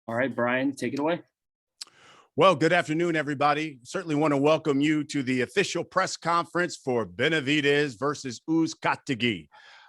All right, Brian, take it away. Well, good afternoon, everybody. Certainly want to welcome you to the official press conference for Benavidez versus Uzcategui.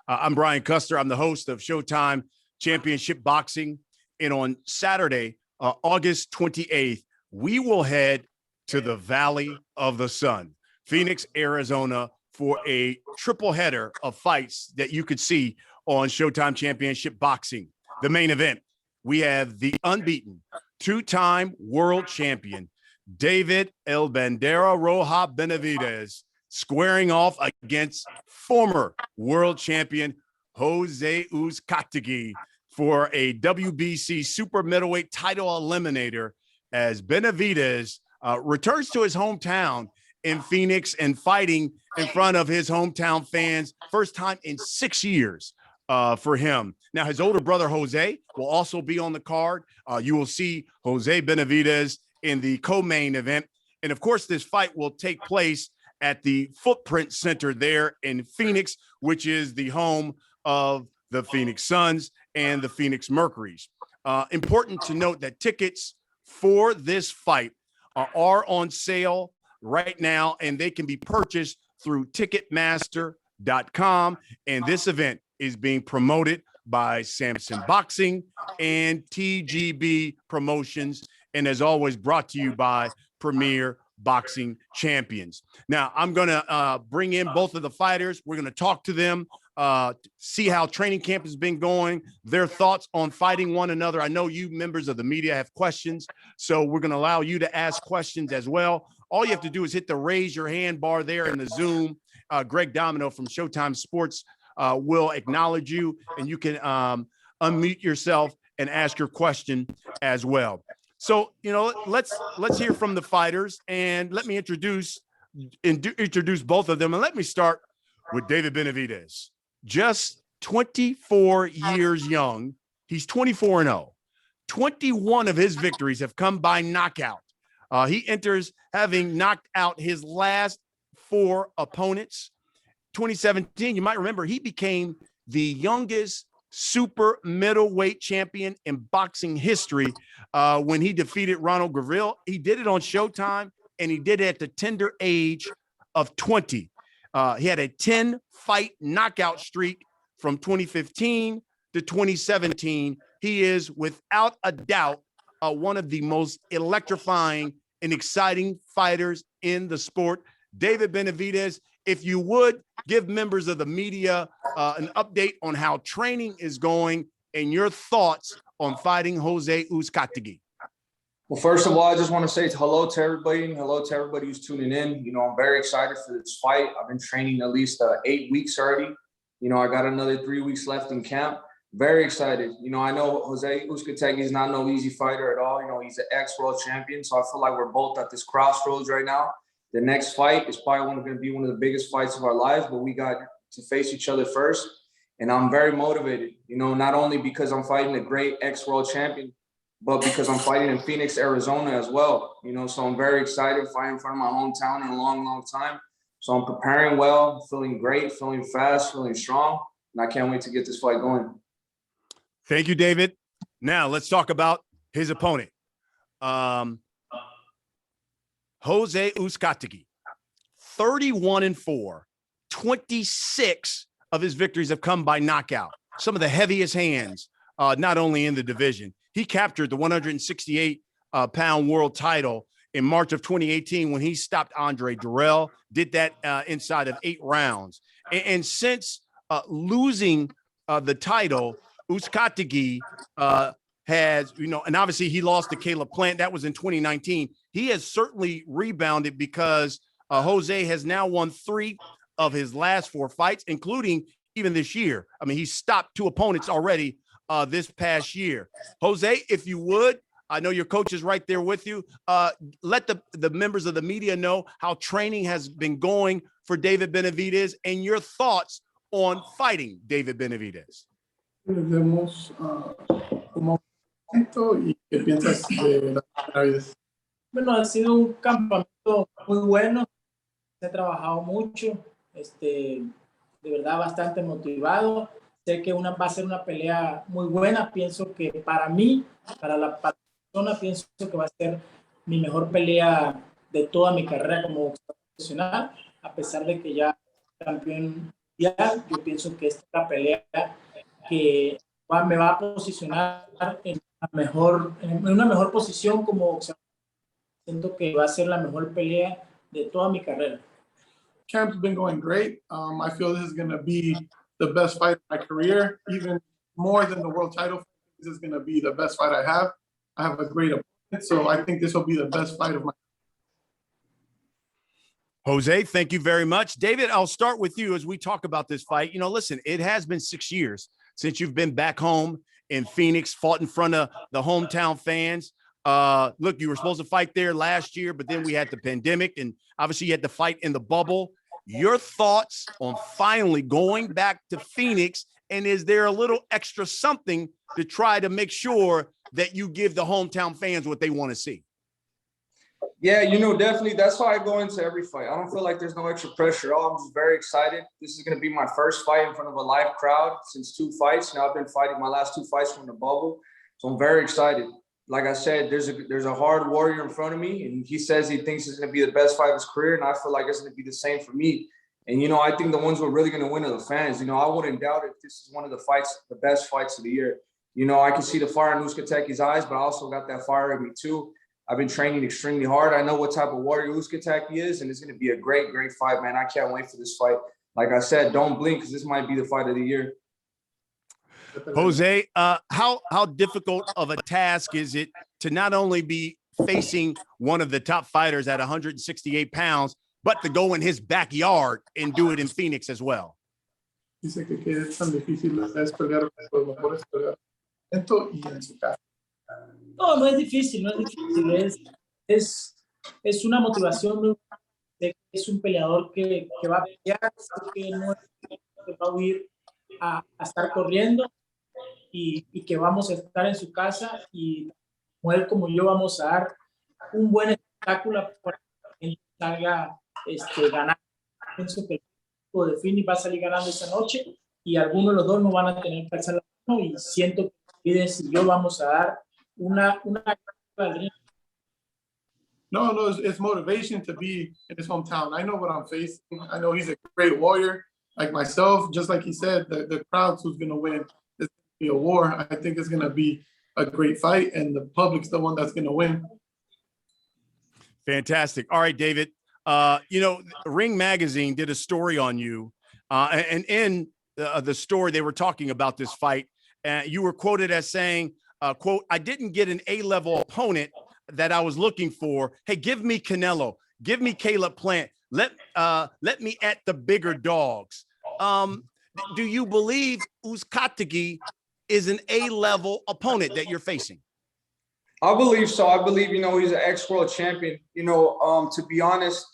I'm Brian Custer. I'm the host of Showtime Championship Boxing. And on Saturday, August 28th, we will head to the Valley of the Sun, Phoenix, Arizona, for a triple header of fights that you could see on Showtime Championship Boxing. The main event, we have the unbeaten two-time world champion, David El Bandera Roja Benavidez, squaring off against former world champion Jose Uzcategui for a WBC Super Middleweight title eliminator as Benavidez returns to his hometown in Phoenix and fighting in front of his hometown fans. First time in 6 years for him. Now, his older brother, Jose, will also be on the card. You will see Jose Benavidez in the co-main event. And of course, this fight will take place at the Footprint Center there in Phoenix, which is the home of the Phoenix Suns and the Phoenix Mercuries. Important to note that tickets for this fight are on sale right now, and they can be purchased through Ticketmaster.com. And this event is being promoted by Samson Boxing and TGB Promotions, and as always, brought to you by Premier Boxing Champions. Now, I'm going to bring in both of the fighters. We're going to talk to them, see how training camp has been going, their thoughts on fighting one another. I know you members of the media have questions, so we're going to allow you to ask questions as well. All you have to do is hit the raise your hand bar there in the Zoom. Greg Domino from Showtime Sports will acknowledge you, and you can unmute yourself and ask your question as well. So, you know, let's hear from the fighters, and let me introduce both of them. And let me start with David Benavidez. Just 24 years young. He's 24-0. 21 of his victories have come by knockout. He enters having knocked out his last 4 opponents. 2017, you might remember, he became the youngest super middleweight champion in boxing history when he defeated Ronald Graville. He did it on Showtime, and he did it at the tender age of 20. He had a 10-fight knockout streak from 2015 to 2017. He is, without a doubt, one of the most electrifying and exciting fighters in the sport. David Benavidez, if you would give members of the media an update on how training is going and your thoughts on fighting Jose Uzcategui. Well, first of all, I just want to say hello to everybody, and hello to everybody who's tuning in. You know, I'm very excited for this fight. I've been training at least 8 weeks already. You know, I got another 3 weeks left in camp. Very excited. You know, I know Jose Uzcategui is not no easy fighter at all. You know, he's an ex-world champion, so I feel like we're both at this crossroads right now. The next fight is probably going to be one of the biggest fights of our lives, but we got to face each other first. And I'm very motivated, you know, not only because I'm fighting a great ex-world champion, but because I'm fighting in Phoenix, Arizona as well. You know, so I'm very excited, fighting in front of my hometown in a long, long time. So I'm preparing well, feeling great, feeling fast, feeling strong. And I can't wait to get this fight going. Thank you, David. Now let's talk about his opponent. Jose Uzcategui, 31-4, 26 of his victories have come by knockout. Some of the heaviest hands, not only in the division. He captured the 168-pound world title in March of 2018 when he stopped Andre Durrell, did that inside of 8 rounds. And since losing the title, Uscatigui has, you know, and obviously he lost to Caleb Plant. That was in 2019. He has certainly rebounded because Jose has now won 3 of his last 4 fights, including even this year. I mean, he stopped 2 opponents already this past year. Jose, if you would, I know your coach is right there with you. Let the members of the media know how training has been going for David Benavidez and your thoughts on fighting David Benavidez. Vemos como y qué piensas de la Benavidez. Bueno, ha sido un campamento muy bueno. Se ha trabajado mucho. De de verdad bastante motivado. Sé que va a ser una pelea muy buena. Pienso que para mí, para la persona, pienso que va a ser mi mejor pelea de toda mi carrera como profesional, a pesar de que ya campeón mundial. Yo pienso que esta es la pelea que me va a posicionar en una mejor posición como boxeador. Siento que va a ser la mejor pelea de toda mi carrera. Camp's been going great. I feel this is going to be the best fight of my career, even more than the world title. This is going to be the best fight I have. I have a great opponent, so I think this will be the best fight of my Jose, thank you very much. David, I'll start with you as we talk about this fight. You know, listen, it has been 6 years since you've been back home in Phoenix, fought in front of the hometown fans. Look, you were supposed to fight there last year, but then we had the pandemic, and obviously you had to fight in the bubble. Your thoughts on finally going back to Phoenix, and is there a little extra something to try to make sure that you give the hometown fans what they want to see? Yeah, you know, definitely. That's how I go into every fight. I don't feel like there's no extra pressure at all. I'm just very excited. This is going to be my first fight in front of a live crowd since 2 fights. Now I've been fighting my last 2 fights from the bubble, so I'm very excited. Like I said, there's a hard warrior in front of me, and he says he thinks it's going to be the best fight of his career, and I feel like it's going to be the same for me. And, you know, I think the ones who are really going to win are the fans. You know, I wouldn't doubt if this is one of the fights, the best fights of the year. You know, I can see the fire in Uzcategui's eyes, but I also got that fire in me too. I've been training extremely hard. I know what type of warrior Uscategui is, and it's going to be a great, great fight, man. I can't wait for this fight. Like I said, don't blink because this might be the fight of the year. Jose, how difficult of a task is it to not only be facing one of the top fighters at 168 pounds, but to go in his backyard and do it in Phoenix as well? Dice que es tan difícil es pelear con los mejores peleadores y en su casa. No, no es difícil, no es difícil. Es una motivación. Es un peleador que va a pelear, que no va a huir a estar corriendo y que vamos a estar en su casa y como él como yo vamos a dar un buen espectáculo para que él salga ganar. Pienso que el equipo de Phoenix va a salir ganando esa noche y algunos de los dos no van a tener que alzar la mano y siento que Benavidez y yo vamos a dar una No, it's motivation to be in his hometown. I know what I'm facing. I know he's a great warrior, like myself. Just like he said, the crowd's who's going to win. It's going to be a war. I think it's going to be a great fight, and the public's the one that's going to win. Fantastic. All right, David. You know, Ring Magazine did a story on you, and in the story, they were talking about this fight. You were quoted as saying, quote, "I didn't get an A-level opponent that I was looking for. Hey, give me Canelo, give me Caleb Plant. Let me at the bigger dogs." Do you believe Uscategui is an A-level opponent that you're facing? I believe so. I believe, you know, he's an ex-world champion. You know, to be honest,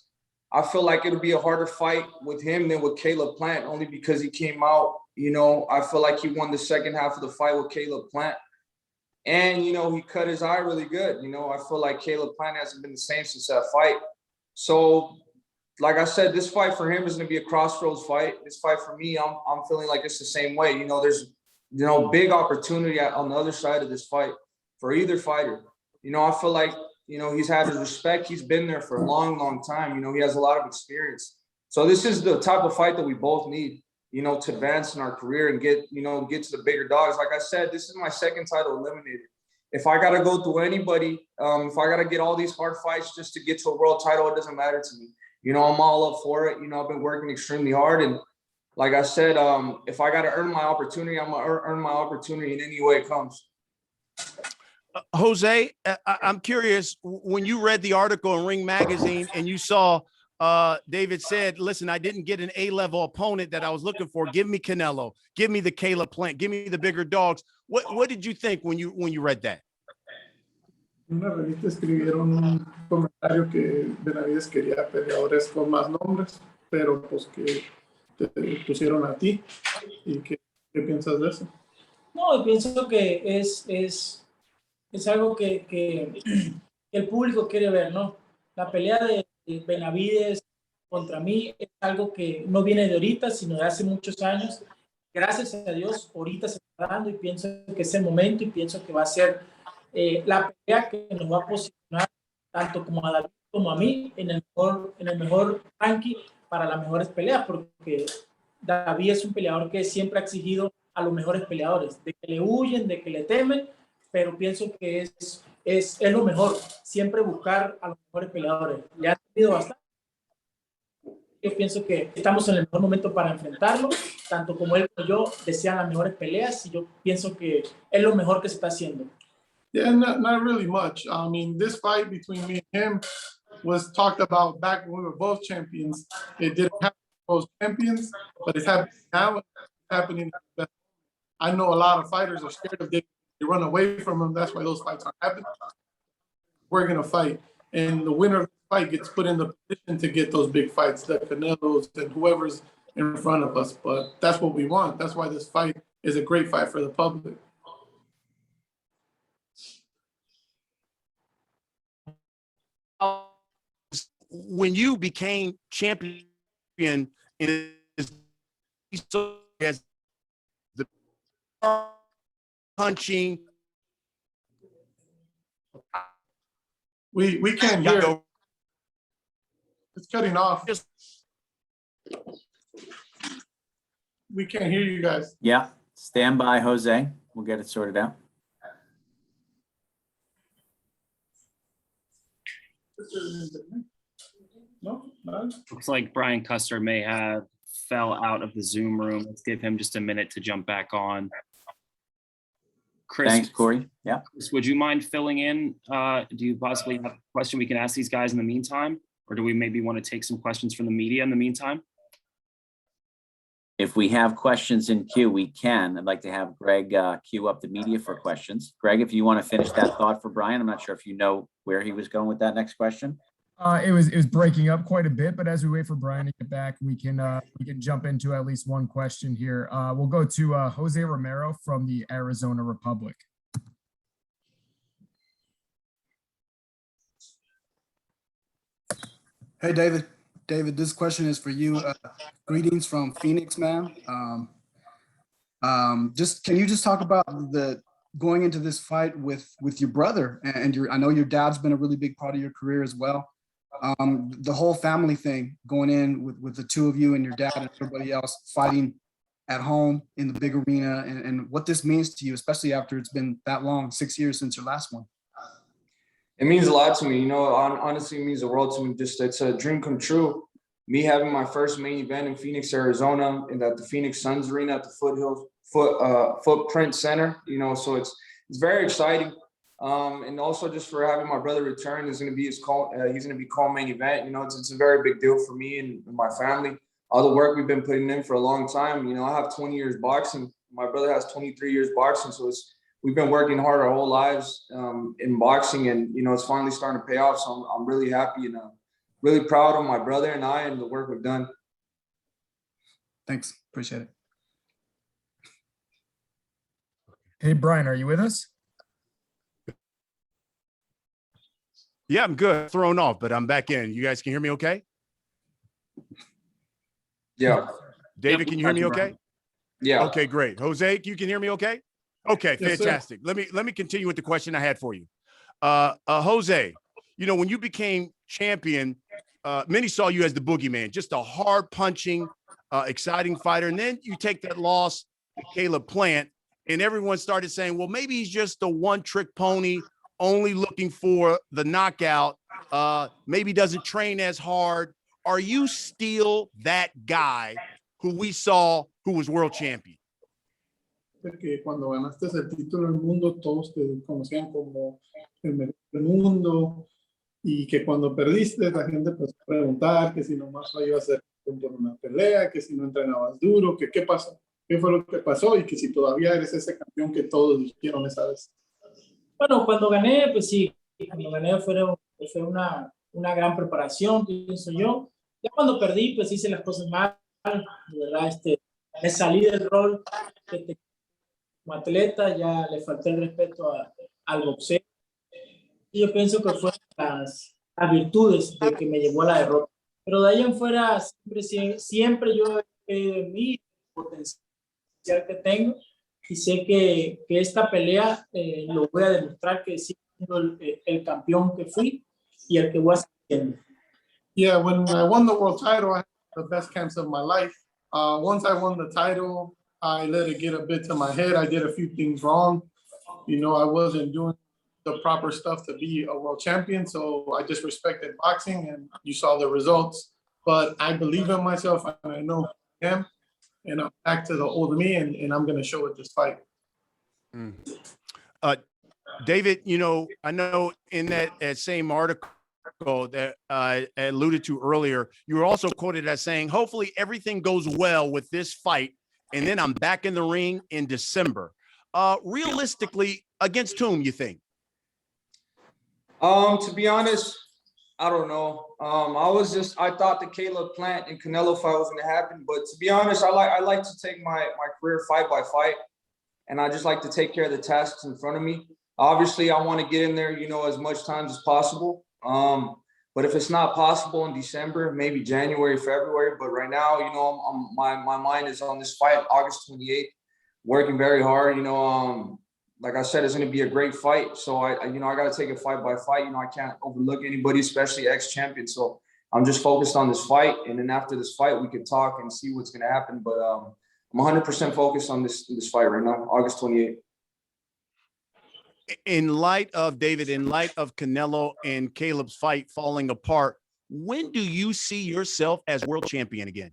I feel like it'll be a harder fight with him than with Caleb Plant, only because he came out, you know, I feel like he won the second half of the fight with Caleb Plant. And, you know, he cut his eye really good. You know, I feel like Caleb Plant hasn't been the same since that fight. So, like I said, this fight for him is going to be a crossroads fight. This fight for me, I'm feeling like it's the same way. You know, there's, you know, big opportunity on the other side of this fight for either fighter. You know, I feel like, you know, he's had his respect. He's been there for a long, long time. You know, he has a lot of experience. So this is the type of fight that we both need, you know, to advance in our career and get, you know, get to the bigger dogs. Like I said, this is my second title eliminator. If I got to go through anybody, if I got to get all these hard fights just to get to a world title, it doesn't matter to me. You know, I'm all up for it. You know, I've been working extremely hard. And like I said, if I got to earn my opportunity, I'm going to earn my opportunity in any way it comes. Jose, I'm curious, when you read the article in Ring Magazine and you saw David said, listen, I didn't get an A-level opponent that I was looking for. Give me Canelo. Give me the Caleb Plant. Give me the bigger dogs. What did you think when you read that? En una revista escribieron un comentario que Benavidez quería peleadores con más nombres, pero pues que te pusieron a ti. ¿Y qué piensas de eso? No, pienso que es algo que el público quiere ver, ¿no? La pelea de Benavidez contra mí es algo que no viene de ahorita, sino de hace muchos años. Gracias a Dios, ahorita se está dando y pienso que es el momento y pienso que va a ser la pelea que nos va a posicionar tanto como a David como a mí en el mejor ranking para las mejores peleas, porque David es un peleador que siempre ha exigido a los mejores peleadores, de que le huyen, de que le temen, pero pienso que es lo mejor, siempre buscar a los mejores peleadores. Le ha tenido bastante. Yo pienso que estamos en el mejor momento para enfrentarlo, tanto como él como yo desean las mejores peleas y yo pienso que es lo mejor que se está haciendo. Yeah, not really much. I mean, this fight between me and him was talked about back when we were both champions. It didn't happen for both champions, but it's happening now. It's happening. I know a lot of fighters are scared of David. They run away from him. That's why those fights aren't happening. We're going to fight. And the winner of the fight gets put in the position to get those big fights, the Canelos and whoever's in front of us. But that's what we want. That's why this fight is a great fight for the public. When you became champion in as the punching, we can't hear. It's cutting off. We can't hear you guys. Yeah, stand by, Jose. We'll get it sorted out. No, no. Looks like Brian Custer may have fell out of the Zoom room. Let's give him just a minute to jump back on. Chris, Thanks, Corey. Yeah. Chris, would you mind filling in? Do you possibly have a question we can ask these guys in the meantime? Or do we maybe want to take some questions from the media in the meantime? If we have questions in queue, we can. I'd like to have Greg queue up the media for questions. Greg, if you want to finish that thought for Brian, I'm not sure if you know where he was going with that next question. It was breaking up quite a bit, but as we wait for Brian to get back, we can jump into at least one question here. We'll go to Jose Romero from the Arizona Republic. Hey, David. David, this question is for you. Greetings from Phoenix, man. Can you just talk about going into this fight with your brother and I know your dad's been a really big part of your career as well. The whole family thing going in with the two of you and your dad and everybody else fighting at home in the big arena and what this means to you, especially after it's been that long, 6 years since your last one. It means a lot to me. You know, honestly, it means the world to me. Just it's a dream come true. Me having my first main event in Phoenix, Arizona, and at the Phoenix Suns Arena at the Footprint Center. You know, so it's very exciting. And also just for having my brother return is going to be he's going to be co-main event. You know, it's a very big deal for me and my family. All the work we've been putting in for a long time. You know, I have 20 years boxing. My brother has 23 years boxing. So we've been working hard our whole lives in boxing, and you know, it's finally starting to pay off. So I'm really happy and really proud of my brother and I and the work we've done. Thanks, appreciate it. Hey, Brian, are you with us? Yeah, I'm good. Thrown off, but I'm back in. You guys can hear me okay? Yeah. David, can you hear me okay? Yeah. Okay, great. Jose, you can hear me okay? Okay, Yes, fantastic. Let me continue with the question I had for you. Jose, you know, when you became champion, many saw you as the boogeyman, just a hard punching, exciting fighter. And then you take that loss to Caleb Plant, and everyone started saying, well, maybe he's just a one-trick pony, only looking for the knockout, maybe doesn't train as hard. Are you still that guy who we saw who was world champion? Que cuando ganaste el título del mundo, todos te conocían como el mejor del mundo, y que cuando perdiste, la gente empezó a preguntar que si nomás iba a ser por una pelea, que si no entrenabas duro, que qué pasó, qué fue lo que pasó, y que si todavía eres ese campeón que todos dijeron esa vez. Bueno, cuando gané, pues sí, cuando gané fue una gran preparación, pienso yo. Ya cuando perdí, pues hice las cosas mal, de verdad, me salí del rol como atleta, ya le falté el respeto al boxeo. Y yo pienso que fueron las virtudes de que me llevó a la derrota. Pero de ahí en fuera, siempre yo he creído en mí, el potencial que tengo, y sé que esta pelea lo voy a demostrar que sí siendo el campeón que fui y el que voy a ser siendo. Yeah, when I won the world title, I had the best camps of my life. Once I won the title, I let it get a bit to my head. I did a few things wrong. You know, I wasn't doing the proper stuff to be a world champion. So I just respected boxing, and you saw the results. But I believe in myself, and I know who I am. And I'm back to the old me, and I'm going to show it this fight. David, you know, I know in that same article that I alluded to earlier, you were also quoted as saying, hopefully everything goes well with this fight, and then I'm back in the ring in December. Realistically, against whom, you think? To be honest, I don't know. I thought the Caleb Plant and Canelo fight was going to happen, but to be honest, I like to take my career fight by fight, and I just like to take care of the tasks in front of me. Obviously, I want to get in there, you know, as much time as possible. But if it's not possible in December, maybe January, February. But right now, you know, my mind is on this fight, August 28th, working very hard. You know, like I said, it's going to be a great fight. So I got to take it fight by fight. You know, I can't overlook anybody, especially ex-champion. So I'm just focused on this fight. And then after this fight, we can talk and see what's going to happen. But I'm 100% focused on this fight right now, August 28th. In light of Canelo and Caleb's fight falling apart, when do you see yourself as world champion again?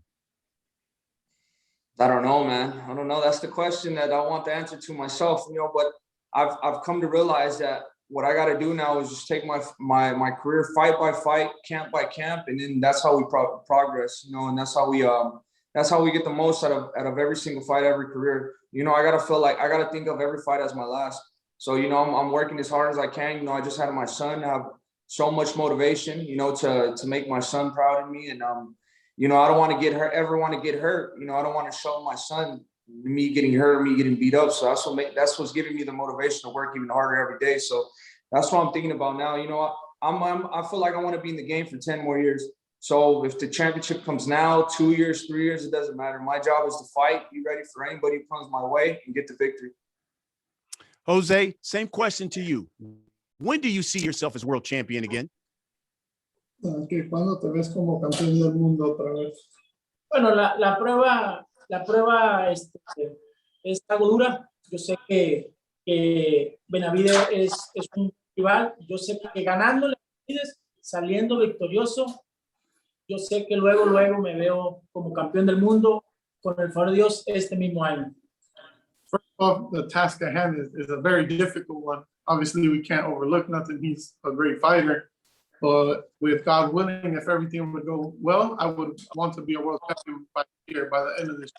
I don't know, man. I don't know. That's the question that I want the answer to myself, you know, but I've come to realize that what I got to do now is just take my career fight by fight, camp by camp, and then that's how we progress, you know, and that's how we get the most out of every single fight, every career. You know, I got to feel like I got to think of every fight as my last. So, you know, I'm working as hard as I can. You know, I just had my son have so much motivation, you know, to make my son proud of me. And, you know, I don't want to ever want to get hurt. You know, I don't want to show my son me getting hurt, me getting beat up. So that's what's giving me the motivation to work even harder every day. So that's what I'm thinking about now. You know, I feel like I want to be in the game for 10 more years. So if the championship comes now, 2 years, 3 years, it doesn't matter. My job is to fight, be ready for anybody who comes my way, and get the victory. Jose, same question to you. When do you see yourself as world champion again? ¿Cuándo te ves como campeón del mundo otra vez? Bueno, la prueba es algo dura. Yo sé que Benavidez es un rival. Yo sé que ganándole a Benavidez, saliendo victorioso, yo sé que luego me veo como campeón del mundo con el favor de Dios este mismo año. First off, the task at hand is a very difficult one. Obviously, we can't overlook nothing. He's a great fighter. But with God willing, if everything would go well, I would want to be a world champion by the end of this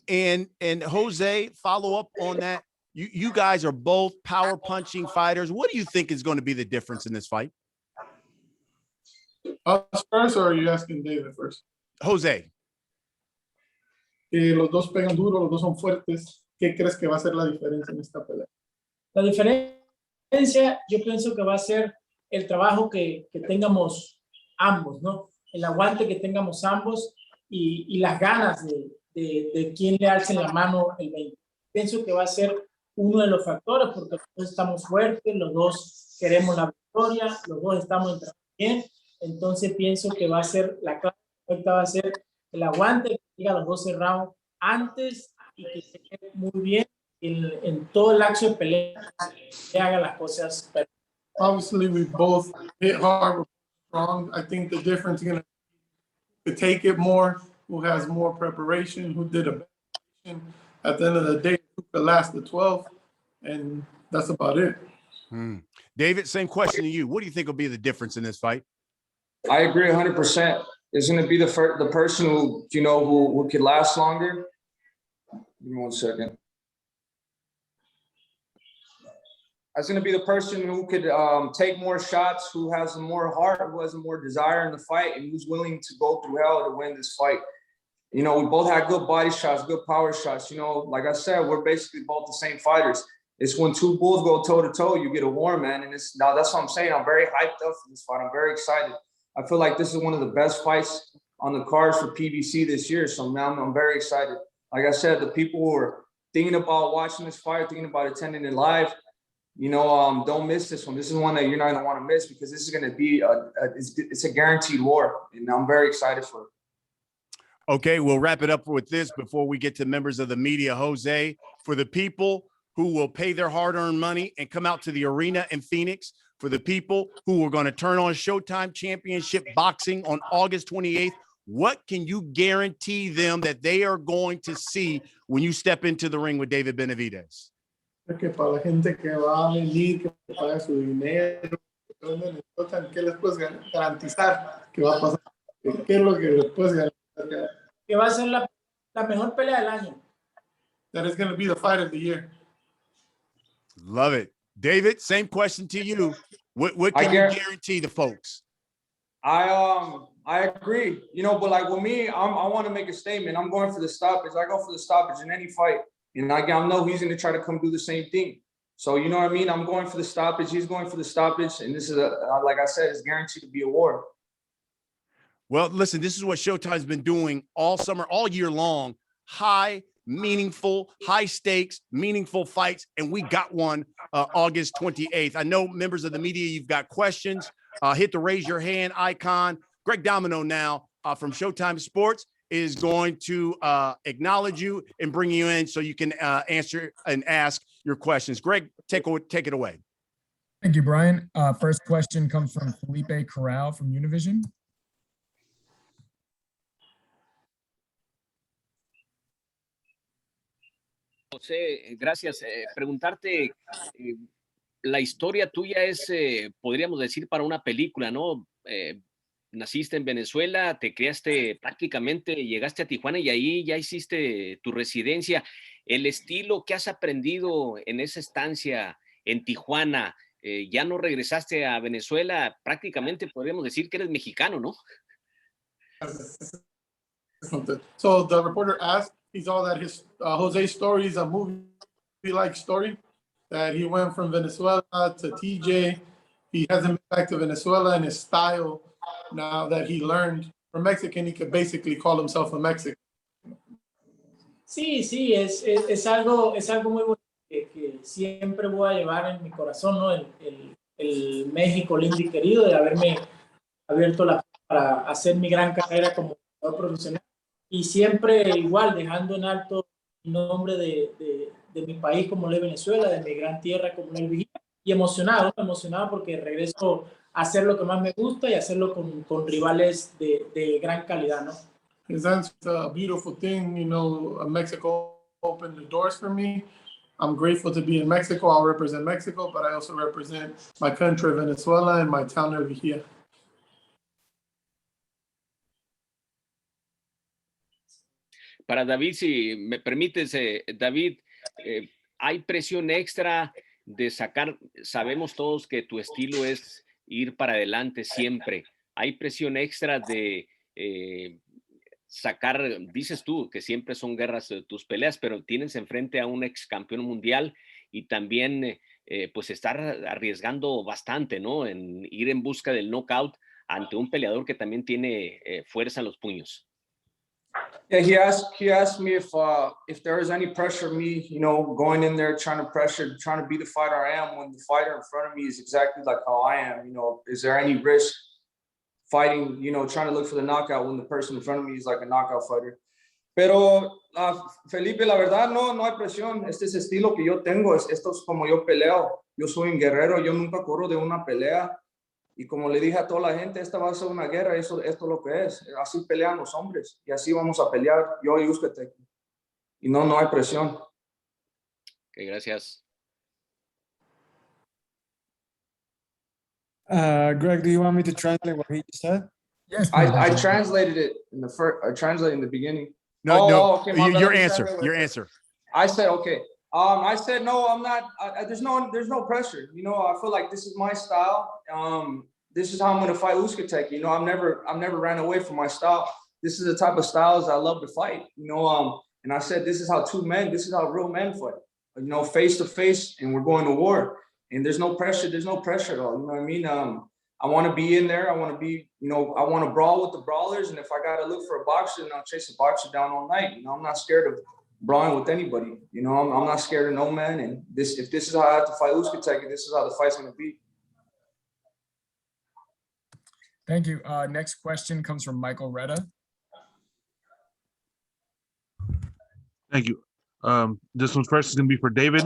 year. And Jose, follow up on that. You guys are both power punching fighters. What do you think is going to be the difference in this fight? Us first, or are you asking David first? Jose. Los dos pegan duro, los dos son fuertes. ¿Qué crees que va a ser la diferencia en esta pelea? La diferencia, yo pienso que va a ser el trabajo que tengamos ambos, ¿no? El aguante que tengamos ambos y las ganas de quien le alce la mano el 20. Pienso que va a ser uno de los factores porque los dos estamos fuertes, los dos queremos la victoria, los dos estamos entrando bien. Entonces pienso que va a ser la clave perfecta, va a ser el aguante que llega a los 12 rounds antes y que se quede muy bien en todo el lapso de pelea que haga las cosas perfectas. Obviously, we both hit hard, strong. I think the difference is going to take it more, who has more preparation, who did a better preparation. At the end of the day, who could last the 12th, and that's about it. David, same question to you. What do you think will be the difference in this fight? I agree 100%. It's going to be the person who, you know, who could last longer. Give me 1 second. It's going to be the person who could take more shots, who has more heart, who has more desire in the fight, and who's willing to go through hell to win this fight. You know, we both had good body shots, good power shots. You know, like I said, we're basically both the same fighters. It's when two bulls go toe to toe, you get a war, man. And that's what I'm saying. I'm very hyped up for this fight. I'm very excited. I feel like this is one of the best fights on the cards for PBC this year. So now I'm very excited. Like I said, the people who are thinking about watching this fight, thinking about attending it live, you know, don't miss this one. This is one that you're not going to want to miss because this is going to be it's a guaranteed war, and I'm very excited for it. Okay, we'll wrap it up with this before we get to members of the media. Jose, for the people who will pay their hard-earned money and come out to the arena in Phoenix, for the people who are going to turn on Showtime Championship Boxing on August 28th, what can you guarantee them that they are going to see when you step into the ring with David Benavidez? Que para la gente que va a venir, que paga su dinero, ¿qué les puedes garantizar que va a pasar? ¿Qué es lo que les puedes garantizar? Que va a ser la mejor pelea del año. That is going to be the fight of the year. Love it. David, same question to you. What can you guarantee the folks? I agree. You know, but like with me, I want to make a statement. I'm going for the stoppage. I go for the stoppage in any fight. And I know he's going to try to come do the same thing. So, you know what I mean? I'm going for the stoppage. He's going for the stoppage. And this is, like I said, it's guaranteed to be a war. Well, listen, this is what Showtime's been doing all summer, all year long. High, meaningful, high stakes, meaningful fights. And we got one August 28th. I know members of the media, you've got questions. Hit the raise your hand icon. Greg Domino now from Showtime Sports is going to acknowledge you and bring you in so you can answer and ask your questions. Greg, take it away. Thank you, Brian. First question comes from Felipe Corral from Univision. José, gracias. Preguntarte, la historia tuya es, podríamos decir, para una película, ¿no? Naciste en Venezuela, te criaste prácticamente, llegaste a Tijuana y ahí ya hiciste tu residencia. El estilo que has aprendido en esa estancia en Tijuana, ya no regresaste a Venezuela, prácticamente podríamos decir que eres mexicano, ¿no? So the reporter asked, he saw that his Jose's story is a movie-like story, that he went from Venezuela to TJ. He hasn't been back to Venezuela, and his style, now that he learned from Mexican, he could basically call himself a Mexican. Sí, es algo muy bonito que siempre voy a llevar en mi corazón, ¿no? El México lindo y querido, de haberme abierto para hacer mi gran carrera como jugador profesional y siempre igual dejando en alto el nombre de mi país como es Venezuela, de mi gran tierra como es Vigía, y emocionado porque regreso a hacer lo que más me gusta y hacerlo con rivales de gran calidad, ¿no? That's a beautiful thing, you know. Mexico opened the doors for me. I'm grateful to be in Mexico. I'll represent Mexico, but I also represent my country, Venezuela, and my town of Vigía. Para David, si me permites, David, hay presión extra de sacar, sabemos todos que tu estilo es ir para adelante siempre. Hay presión extra de sacar, dices tú, que siempre son guerras tus peleas, pero tienes enfrente a un ex campeón mundial y también pues estar arriesgando bastante, ¿no? En ir en busca del knockout ante un peleador que también tiene fuerza en los puños. Yeah, he asked me if there is any pressure me, you know, going in there trying to be the fighter I am when the fighter in front of me is exactly like how I am. You know, is there any risk fighting, you know, trying to look for the knockout when the person in front of me is like a knockout fighter? Pero Felipe, la verdad no hay presión. Este es el estilo que yo tengo, esto es como yo peleo. Yo soy un guerrero, yo nunca corro de una pelea. Y como le dije a toda la gente, esta va a ser una guerra, esto es lo que es. Así pelean los hombres y así vamos a pelear yo y Uscategui. Y no hay presión. Ok, gracias. Greg, do you want me to translate what he just said? Yes, I translated it in the first. I translated in the beginning. No. Okay, Your answer. I said okay. I said no. I'm not. There's no pressure. You know, I feel like this is my style. This is how I'm going to fight Uscategui. You know, I've never ran away from my style. This is the type of styles I love to fight. You know, and I said this is how this is how real men fight. You know, face to face, and we're going to war. And there's no pressure. There's no pressure at all. You know what I mean? I want to be in there. I want to be, you know, I want to brawl with the brawlers. And if I got to look for a boxer, then I'll chase a boxer down all night. You know, I'm not scared of brawling with anybody. You know, I'm not scared of no man. And if this is how I have to fight Uzcategui, this is how the fight's going to be. Thank you. Next question comes from Michael Retta. Thank you. This one's first is going to be for David.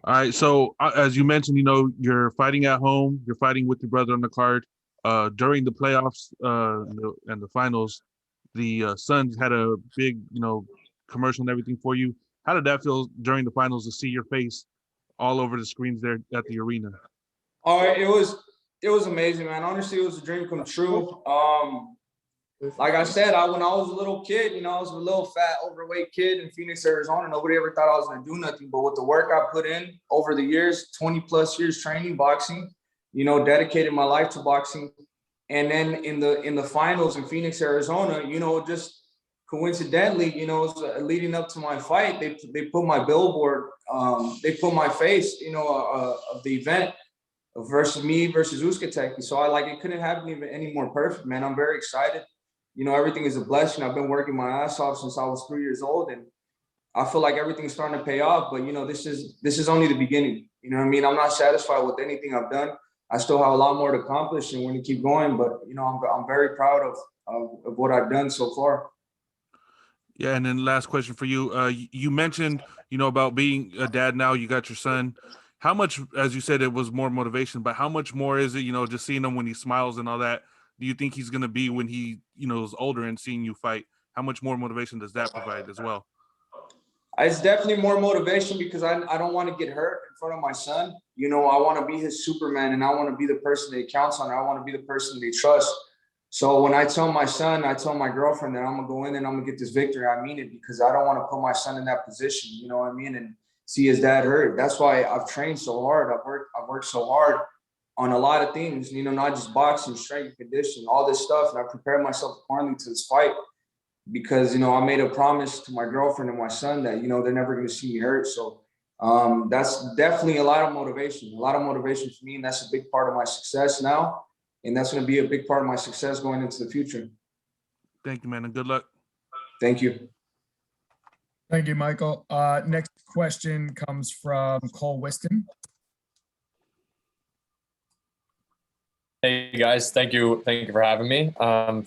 All right. So as you mentioned, you know, you're fighting at home. You're fighting with your brother on the card. During the playoffs and the finals, the Suns had a big, you know, commercial and everything for you. How did that feel during the finals to see your face all over the screens there at the arena? All right. It was amazing, man. Honestly, it was a dream come true. Like I said, when I was a little kid, you know, I was a little fat, overweight kid in Phoenix, Arizona. Nobody ever thought I was going to do nothing. But with the work I put in over the years, 20 plus years training boxing, you know, dedicated my life to boxing. And then in the finals in Phoenix, Arizona, you know, just coincidentally, you know, leading up to my fight, they put my billboard, they put my face, you know, of the event versus Uzcategui. So it couldn't happen even any more perfect, man. I'm very excited. You know, everything is a blessing. I've been working my ass off since I was 3 years old, and I feel like everything's starting to pay off. But you know, this is only the beginning. You know what I mean? I'm not satisfied with anything I've done. I still have a lot more to accomplish, and we're gonna keep going. But you know, I'm very proud of what I've done so far. Yeah, and then last question for you. You mentioned, you know, about being a dad now. You got your son. How much, as you said, it was more motivation, but how much more is it, you know, just seeing him when he smiles and all that? Do you think he's going to be when he, you know, is older and seeing you fight? How much more motivation does that provide as well? It's definitely more motivation because I don't want to get hurt in front of my son. You know, I want to be his Superman, and I want to be the person that he counts on. I want to be the person that he trusts. So when I tell my son, I tell my girlfriend that I'm going to go in and I'm going to get this victory, I mean it, because I don't want to put my son in that position, you know what I mean? And see his dad hurt. That's why I've trained so hard. I've worked so hard on a lot of things, you know, not just boxing, strength, conditioning, all this stuff. And I prepared myself accordingly to this fight because, you know, I made a promise to my girlfriend and my son that, you know, they're never going to see me hurt. So that's definitely a lot of motivation for me. And that's a big part of my success now. And that's going to be a big part of my success going into the future. Thank you, man. And good luck. Thank you. Thank you, Michael. Next question comes from Cole Whiston. Hey guys, thank you for having me.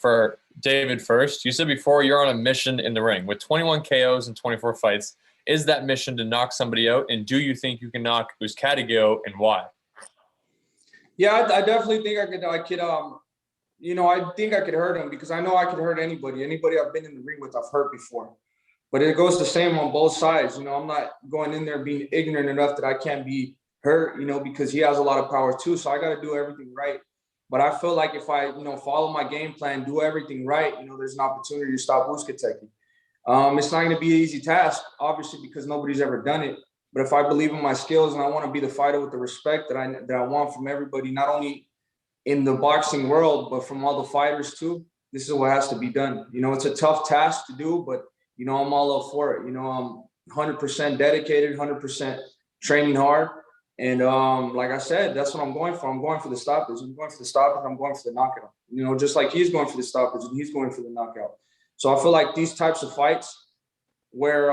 For David first, you said before you're on a mission in the ring with 21 KOs and 24 fights. Is that mission to knock somebody out? And do you think you can knock Uscatigui out, and why? Yeah, I definitely think I could, you know, I think I could hurt him because I know I could hurt anybody. Anybody I've been in the ring with, I've hurt before. But it goes the same on both sides. You know, I'm not going in there being ignorant enough that I can't be hurt, you know, because he has a lot of power too. So I got to do everything right. But I feel like if I, you know, follow my game plan, do everything right, you know, there's an opportunity to stop Uzcategui. It's not going to be an easy task, obviously, because nobody's ever done it. But if I believe in my skills and I want to be the fighter with the respect that I want from everybody, not only in the boxing world, but from all the fighters too, this is what has to be done. You know, it's a tough task to do, but, you know, I'm all up for it. You know, I'm 100% dedicated, 100% training hard. And like I said, that's what I'm going for. I'm going for the stoppage. I'm going for the stoppage. I'm going for the knockout. You know, just like he's going for the stoppage and he's going for the knockout. So I feel like these types of fights where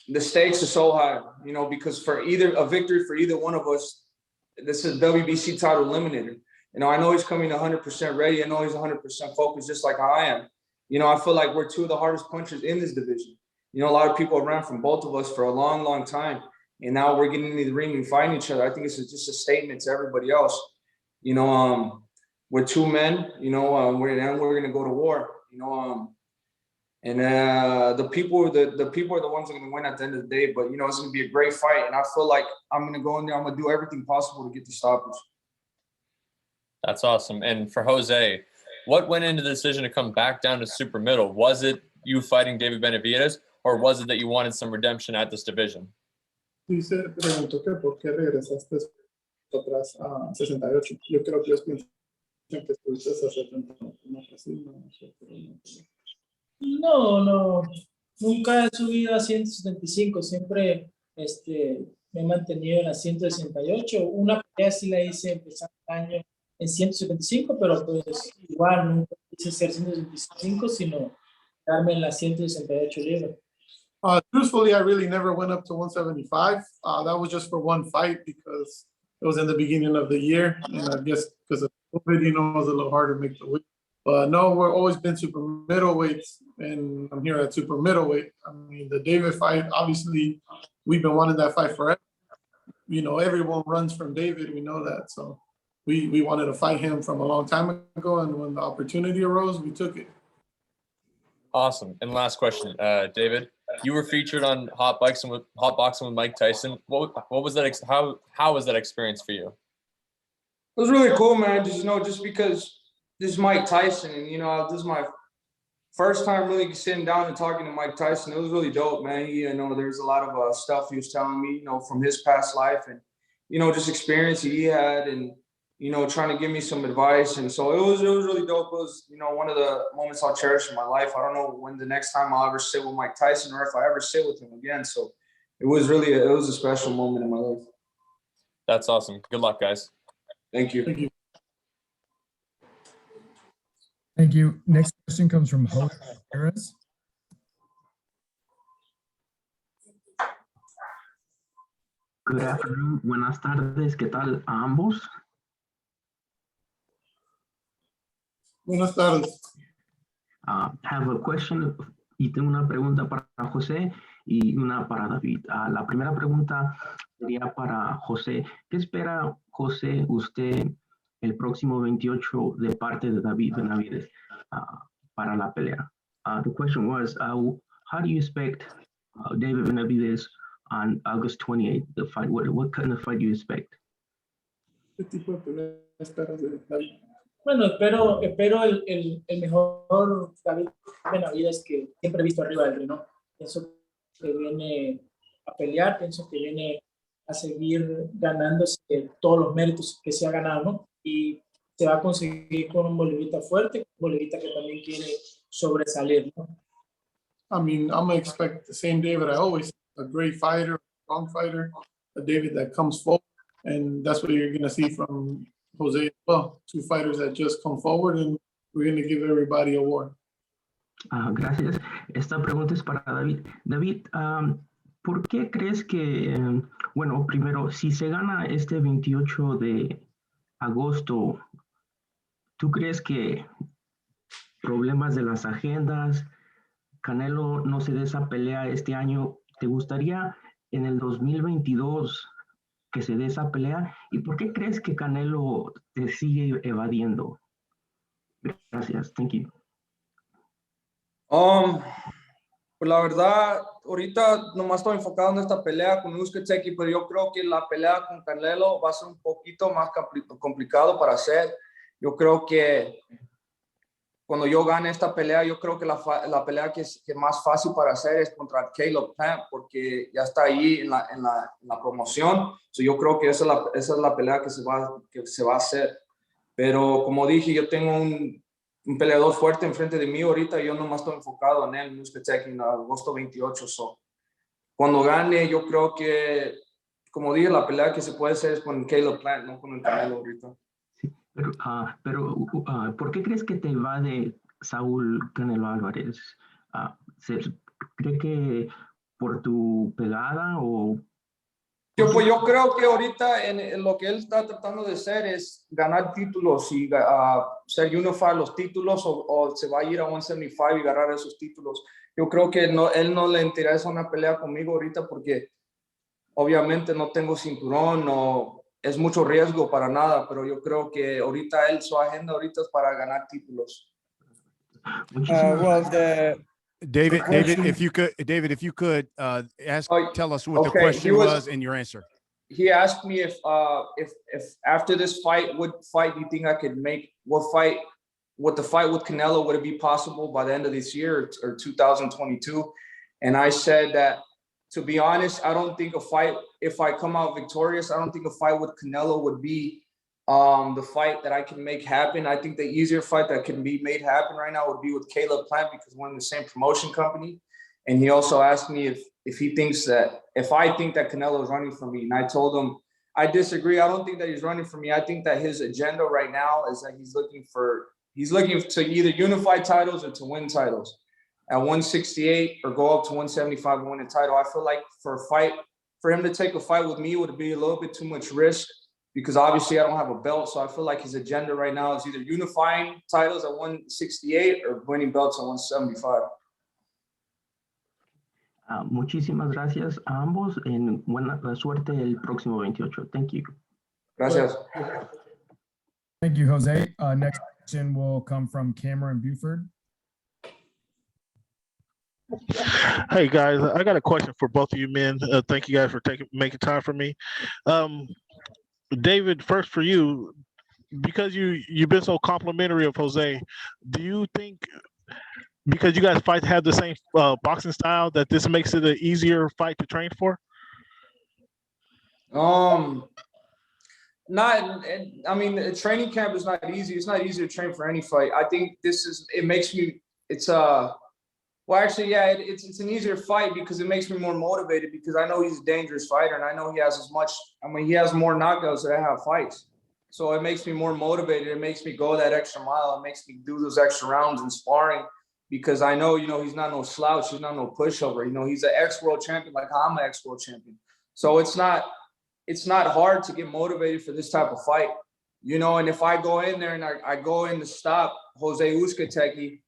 the stakes are so high, you know, because for either a victory for either one of us, this is WBC title eliminator. You know, I know he's coming 100% ready. I know he's 100% focused, just like how I am. You know, I feel like we're two of the hardest punchers in this division. You know, a lot of people ran from both of us for a long, long time. And now we're getting into the ring and fighting each other. I think it's just a statement to everybody else. You know, we're two men, you know, we're going to go to war, you know, and the people are the ones that are going to win at the end of the day. But, you know, it's going to be a great fight. And I feel like I'm going to go in there. I'm going to do everything possible to get the stoppage. That's awesome. And for Jose, what went into the decision to come back down to super middle? Was it you fighting David Benavidez, or was it that you wanted some redemption at this division? Dice, preguntó que por qué regresaste atrás a 68. Yo creo que ellos piensan que estuviste a 70. No, nunca he subido a 175. Siempre me he mantenido en las 168. Una pelea sí la hice empezando el año en 175, pero pues igual nunca quise ser 165, sino darme en las 168 libras. Truthfully, I really never went up to 175. That was just for one fight because it was in the beginning of the year. And I guess because of COVID, you know, it was a little harder to make the weight. But no, we've always been super middleweights, and I'm here at super middleweight. I mean, the David fight, obviously, we've been wanting that fight forever. You know, everyone runs from David, we know that. So we wanted to fight him from a long time ago, and when the opportunity arose, we took it. Awesome. And last question, David. You were featured on Hot Boxing with Mike Tyson. What was that? How was that experience for you? It was really cool, man. Just, you know, just because this is Mike Tyson, and you know, this is my first time really sitting down and talking to Mike Tyson. It was really dope, man. You know, there's a lot of stuff he was telling me, you know, from his past life, and you know, just experience he had, and you know, trying to give me some advice. And so it was really dope. It was, you know, one of the moments I'll cherish in my life. I don't know when the next time I'll ever sit with Mike Tyson or if I ever sit with him again. So it was a special moment in my life. That's awesome. Good luck, guys. Thank you. Thank you. Thank you. Next question comes from Jose Uzcategui. Good afternoon. Buenas tardes. ¿Qué tal a ambos? Buenas tardes. Have a question y tengo una pregunta para José y una para David. La primera pregunta sería para José. ¿Qué espera, José, usted el próximo 28 de parte de David Benavidez para la pelea? The question was, how do you expect David Benavidez on August 28th, the fight? What kind of fight do you expect? ¿Qué tipo de pelea esperas de David? Bueno, espero el mejor David Benavidez que siempre he visto arriba del ring, ¿no? Pienso que viene a pelear, pienso que viene a seguir ganándose todos los méritos que se ha ganado, ¿no? Y se va a conseguir con un bolivita fuerte, un bolivita que también quiere sobresalir, ¿no? I mean, I'm gonna expect the same David I always, a great fighter, a strong fighter, a David that comes forward, and that's what you're gonna see from Jose as well. Two fighters that just come forward, and we're gonna give everybody a war. Gracias. Esta pregunta es para David. David, ¿por qué crees que, bueno, primero, si se gana este 28 de agosto, ¿tú crees que problemas de las agendas, Canelo no se dé esa pelea este año? ¿Te gustaría en el 2022 que se dé esa pelea? ¿Y por qué crees que Canelo te sigue evadiendo? Gracias. Thank you. Pues la verdad, ahorita nomás estoy enfocado en esta pelea con Uscategui, pero yo creo que la pelea con Canelo va a ser un poquito más complicado para hacer. Yo creo que cuando yo gane esta pelea, yo creo que la pelea que es más fácil para hacer es contra Caleb Plant, porque ya está ahí en la promoción. So yo creo que esa es la pelea que se va a hacer. Pero como dije, yo tengo un peleador fuerte enfrente de mí ahorita, yo nomás estoy enfocado en él, Uscategui, en agosto 28. So, cuando gane, yo creo que, como dije, la pelea que se puede hacer es con Caleb Plant, no con el Canelo ahorita. Sí, pero ¿por qué crees que te evade Saúl Canelo Álvarez? ¿Cree que por tu pegada o...? Pues yo creo que ahorita en lo que él está tratando de hacer es ganar títulos y ser unified los títulos o se va a ir a 175 y agarrar esos títulos. Yo creo que él no le interesa una pelea conmigo ahorita porque obviamente no tengo cinturón, no es mucho riesgo para nada, pero yo creo que ahorita su agenda ahorita es para ganar títulos. David, if you could tell us what the question was and your answer. He asked me if after this fight, what fight do you think I could make? What the fight with Canelo, would it be possible by the end of this year or 2022? And I said that, to be honest, I don't think a fight, if I come out victorious, I don't think a fight with Canelo would be the fight that I can make happen. I think the easier fight that can be made happen right now would be with Caleb Plant because we're in the same promotion company. And he also asked me if he thinks that, if I think that Canelo is running for me. And I told him, I disagree. I don't think that he's running for me. I think that his agenda right now is that he's looking to either unify titles or to win titles at 168 or go up to 175 and win a title. I feel like for him to take a fight with me would be a little bit too much risk, because obviously I don't have a belt. So I feel like his agenda right now is either unifying titles at 168 or winning belts at 175. Muchísimas gracias a ambos. Buena suerte el próximo 28. Thank you. Gracias. Thank you, Jose. Next question will come from Cameron Buford. Hey guys, I got a question for both of you men. Thank you guys for making time for me. David, first for you, because you've been so complimentary of Jose, do you think because you guys have the same boxing style that this makes it an easier fight to train for? The training camp is not easy. It's not easy to train for any fight. I think it's an easier fight because it makes me more motivated, because I know he's a dangerous fighter and I know he has he has more knockouts than I have fights. So it makes me more motivated. It makes me go that extra mile. It makes me do those extra rounds in sparring, because I know, he's not no slouch. He's not no pushover. He's an ex-world champion like I'm an ex-world champion. So it's not hard to get motivated for this type of fight, and if I go in there and I go in to stop Jose Uzcategui,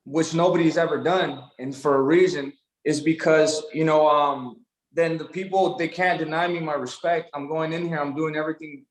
which nobody's ever done, and for a reason, is because, then the people, they can't deny me my respect. I'm going in here, I'm doing everything,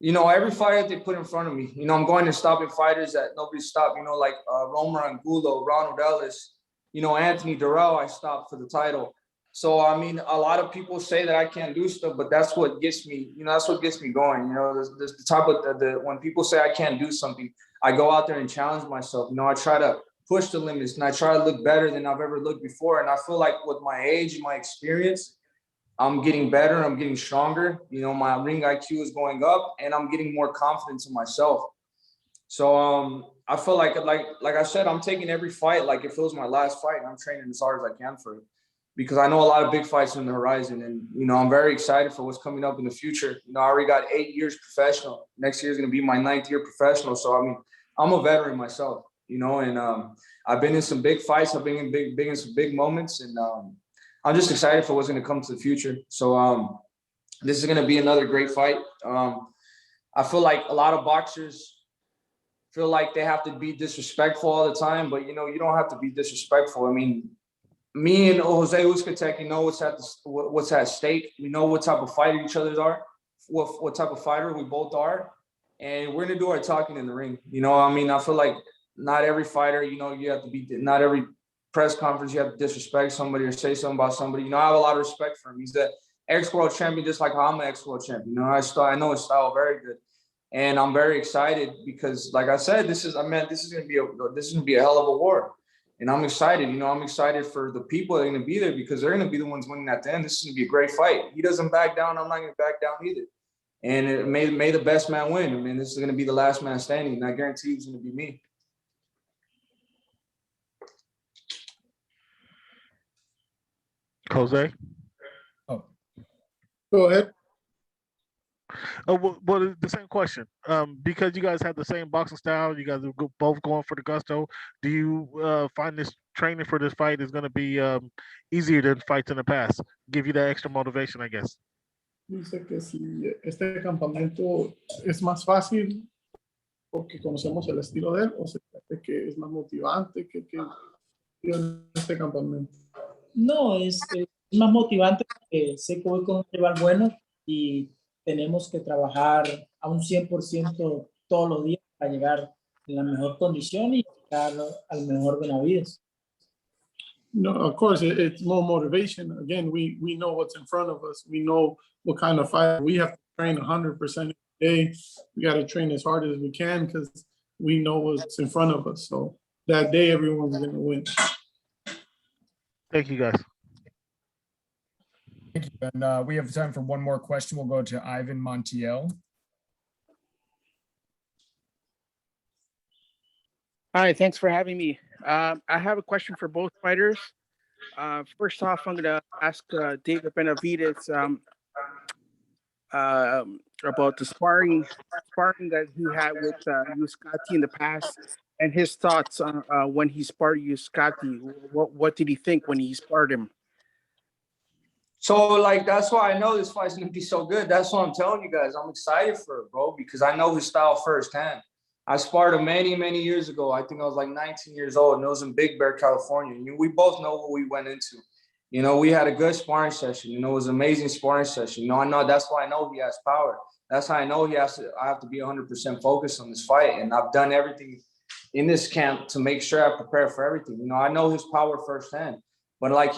every fight that they put in front of me, I'm going and stopping fighters that nobody stopped, like Romer Angulo, Ronald Ellis, Anthony Durrell, I stopped for the title. So, a lot of people say that I can't do stuff, but that's what gets me, that's what gets me going. There's the type of, when people say I can't do something, I go out there and challenge myself. I try to push the limits and I try to look better than I've ever looked before. And I feel like with my age and my experience, I'm getting better, I'm getting stronger. My ring IQ is going up and I'm getting more confidence in myself. So I feel like I said, I'm taking every fight like if it was my last fight, and I'm training as hard as I can for it, because I know a lot of big fights on the horizon. And, I'm very excited for what's coming up in the future. I already got 8 years professional. Next year is going to be my 9th year professional. So, I'm a veteran myself, and I've been in some big fights. I've been in some big moments, and I'm just excited for what's going to come to the future. So this is going to be another great fight. I feel like a lot of boxers feel like they have to be disrespectful all the time, but, you don't have to be disrespectful. Me and Jose Uzcategui know what's at stake. We know what type of fighter each other are, what type of fighter we both are, and we're gonna do our talking in the ring. I feel like not every fighter, you have to be, not every press conference you have to disrespect somebody or say something about somebody. I have a lot of respect for him. He's the ex-world champion, just like I'm an ex-world champion. I know his style very good, and I'm very excited because, like I said, this is gonna be a hell of a war. And I'm excited, I'm excited for the people that are going to be there, because they're going to be the ones winning at the end. This is going to be a great fight. He doesn't back down. I'm not going to back down either. And may the best man win. This is going to be the last man standing. And I guarantee it's going to be me. Jose? Oh. Go ahead. Well, the same question. Because you guys have the same boxing style, you guys are both going for the gusto. Do you find this training for this fight is going to be easier than fights in the past? Give you that extra motivation, I guess. Dice que si este campamento es más fácil porque conocemos el estilo de él, o se cree que es más motivante que en este campamento. No, es más motivante porque sé que voy con un rival bueno y tenemos que trabajar a un 100% todos los días para llegar en la mejor condición y llegar al mejor Benavidez. No, of course, it's more motivation. Again, we know what's in front of us. We know what kind of fight. We have to train 100% every day. We got to train as hard as we can because we know what's in front of us. So that day, everyone's going to win. Thank you, guys. Thank you. And we have time for one more question. We'll go to Ivan Montiel. Hi, thanks for having me. I have a question for both fighters. First off, I'm gonna ask David Benavidez about the sparring that he had with Uscati in the past, and his thoughts on when he sparred Uscati. What did he think when he sparred him? So, like, that's why I know this fight's gonna be so good. That's what I'm telling you guys. I'm excited for it, bro, because I know his style firsthand. I sparred him many, many years ago. I think I was like 19 years old, and it was in Big Bear, California. And we both know what we went into. You know, we had a good sparring session. You know, it was an amazing sparring session. You know, I know that's why I know he has power. That's how I know I have to be 100% focused on this fight. And I've done everything in this camp to make sure I prepare for everything. You know, I know his power firsthand. But like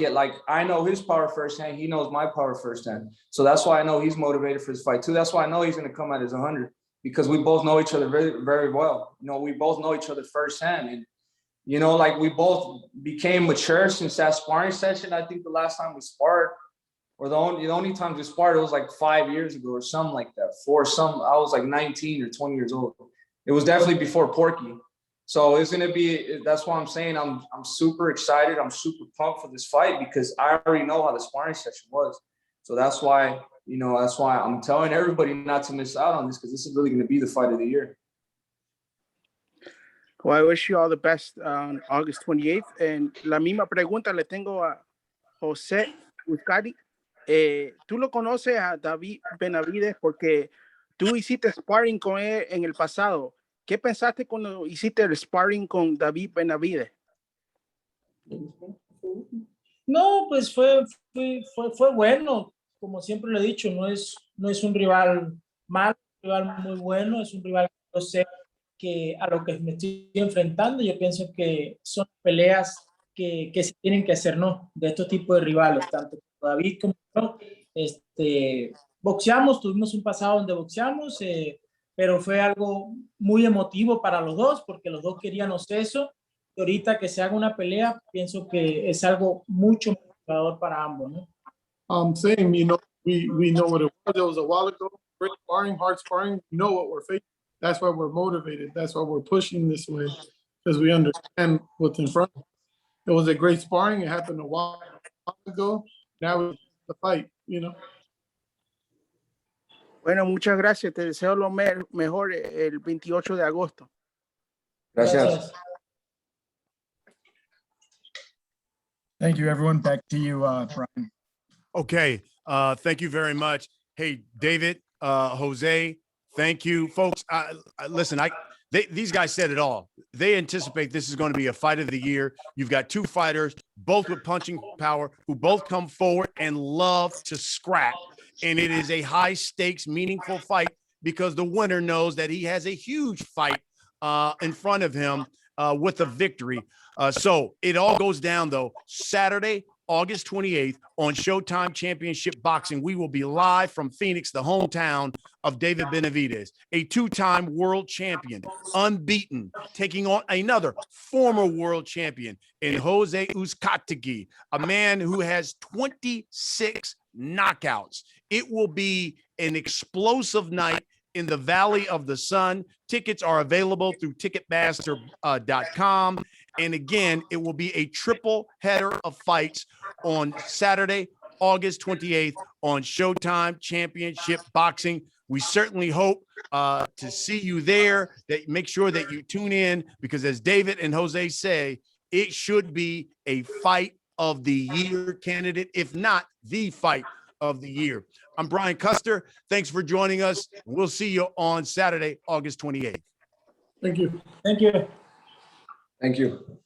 I know his power firsthand. He knows my power firsthand. So that's why I know he's motivated for this fight too. That's why I know he's going to come at his 100, because we both know each other very, very well. You know, we both know each other firsthand. And, you know, like, we both became mature since that sparring session. I think the last time we sparred, or the only time we sparred, it was like 5 years ago or something like that. I was like 19 or 20 years old. It was definitely before Porky. So it's gonna be. That's why I'm saying I'm super excited. I'm super pumped for this fight, because I already know how the sparring session was. So that's why I'm telling everybody not to miss out on this, because this is really gonna be the fight of the year. Well, I wish you all the best on August 28th. And la misma pregunta le tengo a Jose Uzcategui. Tú lo conoces a David Benavidez porque tú hiciste sparring con él en el pasado. ¿Qué pensaste cuando hiciste el sparring con David Benavidez? No, pues fue bueno. Como siempre lo he dicho, no es un rival malo, un rival muy bueno, es un rival que yo sé que a lo que me estoy enfrentando. Yo pienso que son peleas que se tienen que hacer, ¿no? De estos tipos de rivales, tanto David como yo. Boxeamos, tuvimos un pasado donde boxeamos, pero fue algo muy emotivo para los dos, porque los dos queríamos eso. Y ahorita que se haga una pelea, pienso que es algo mucho motivador para ambos, ¿no? Same, you know, we know what it was. It was a while ago. Great sparring, hard sparring. We know what we're facing. That's why we're motivated. That's why we're pushing this way, because we understand what's in front of us. It was a great sparring. It happened a while ago. Now it's the fight, you know. Bueno, muchas gracias. Te deseo lo mejor el 28 de agosto. Gracias. Thank you, everyone. Back to you, Brian. Okay. Thank you very much. Hey, David, Jose, thank you, folks. Listen, these guys said it all. They anticipate this is going to be a fight of the year. You've got two fighters, both with punching power, who both come forward and love to scrap. And it is a high stakes, meaningful fight, because the winner knows that he has a huge fight in front of him with a victory. So it all goes down, though, Saturday, August 28th on Showtime Championship Boxing. We will be live from Phoenix, the hometown of David Benavidez, a two-time world champion, unbeaten, taking on another former world champion in Jose Uzcategui, a man who has 26 knockouts. It will be an explosive night in the Valley of the Sun. Tickets are available through Ticketmaster.com. And again, it will be a triple header of fights on Saturday, August 28th on Showtime Championship Boxing. We certainly hope to see you there. That make sure that you tune in, because as David and Jose say, it should be a fight of the year candidate, if not the fight of the year. I'm Brian Custer. Thanks for joining us. We'll see you on Saturday, August 28th. Thank you. Thank you. Thank you.